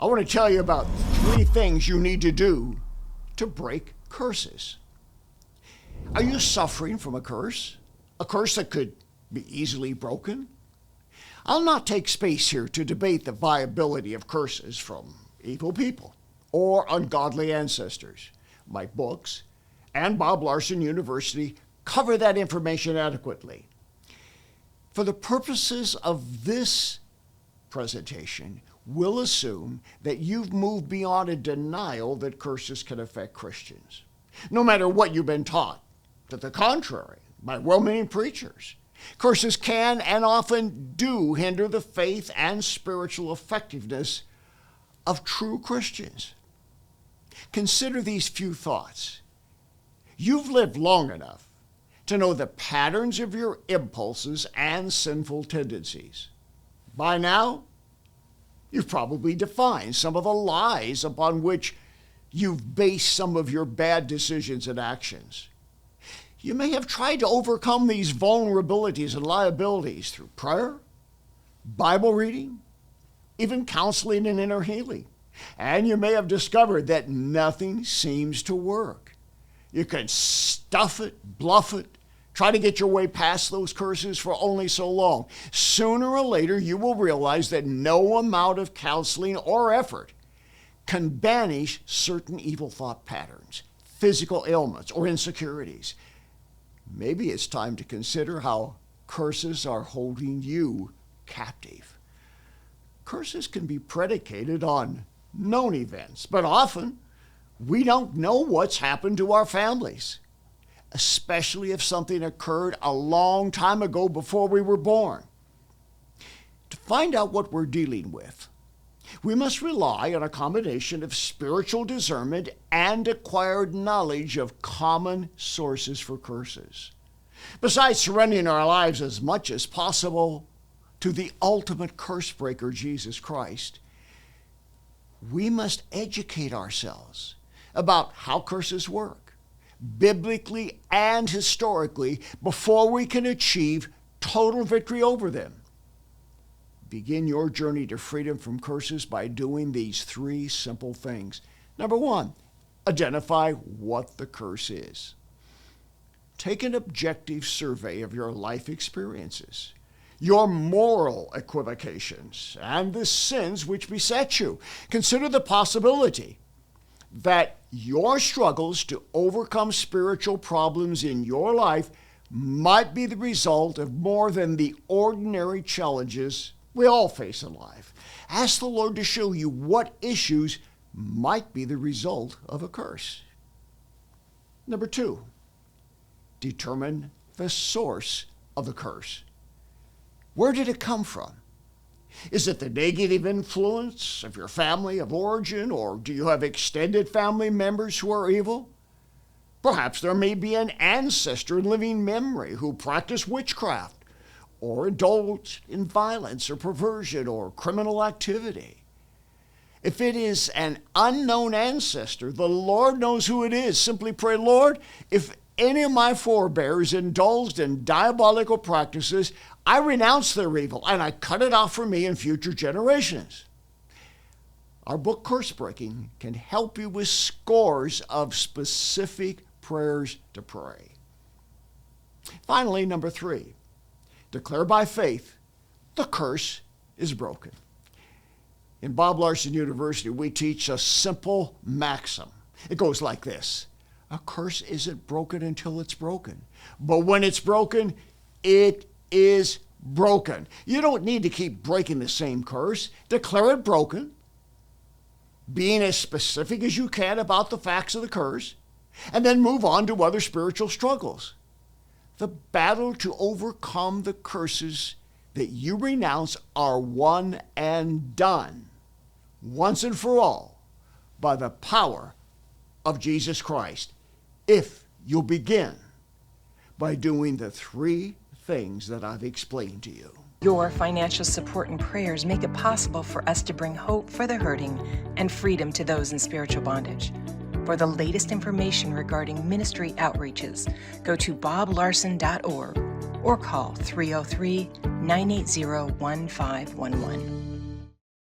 I want to tell you about 3 things you need to do to break curses. Are you suffering from a curse? A curse that could be easily broken? I'll not take space here to debate the viability of curses from evil people or ungodly ancestors. My books and Bob Larson University cover that information adequately. For the purposes of this presentation, we'll assume that you've moved beyond a denial that curses can affect Christians, no matter what you've been taught. To the contrary, by well-meaning preachers, curses can and often do hinder the faith and spiritual effectiveness of true Christians. Consider these few thoughts. You've lived long enough to know the patterns of your impulses and sinful tendencies. By now, you've probably defined some of the lies upon which you've based some of your bad decisions and actions. You may have tried to overcome these vulnerabilities and liabilities through prayer, Bible reading, even counseling and inner healing. And you may have discovered that nothing seems to work. You can stuff it, bluff it, try to get your way past those curses for only so long. Sooner or later, you will realize that no amount of counseling or effort can banish certain evil thought patterns, physical ailments, or insecurities. Maybe it's time to consider how curses are holding you captive. Curses can be predicated on known events, but often we don't know what's happened to our families, especially if something occurred a long time ago before we were born. To find out what we're dealing with, we must rely on a combination of spiritual discernment and acquired knowledge of common sources for curses. Besides surrendering our lives as much as possible to the ultimate curse breaker, Jesus Christ, we must educate ourselves about how curses work, biblically and historically, before we can achieve total victory over them. Begin your journey to freedom from curses by doing these 3 simple things. Number 1, identify what the curse is. Take an objective survey of your life experiences, your moral equivocations, and the sins which beset you. Consider the possibility that your struggles to overcome spiritual problems in your life might be the result of more than the ordinary challenges we all face in life. Ask the Lord to show you what issues might be the result of a curse. Number 2, determine the source of the curse. Where did it come from? Is it the negative influence of your family of origin, or do you have extended family members who are evil? Perhaps there may be an ancestor in living memory who practiced witchcraft, or indulged in violence or perversion or criminal activity. If it is an unknown ancestor, the Lord knows who it is. Simply pray, Lord, if any of my forebears indulged in diabolical practices, I renounce their evil and I cut it off from me in future generations. Our book, Curse Breaking, can help you with scores of specific prayers to pray. Finally, number 3, declare by faith the curse is broken. In Bob Larson University, we teach a simple maxim. It goes like this: a curse isn't broken until it's broken. But when it's broken, it is broken. You don't need to keep breaking the same curse. Declare it broken, being as specific as you can about the facts of the curse, and then move on to other spiritual struggles. The battle to overcome the curses that you renounce are won and done, once and for all, by the power of Jesus Christ, if you'll begin by doing the 3 things that I've explained to you. Your financial support and prayers make it possible for us to bring hope for the hurting and freedom to those in spiritual bondage. For the latest information regarding ministry outreaches, go to boblarson.org or call 303-980-1511.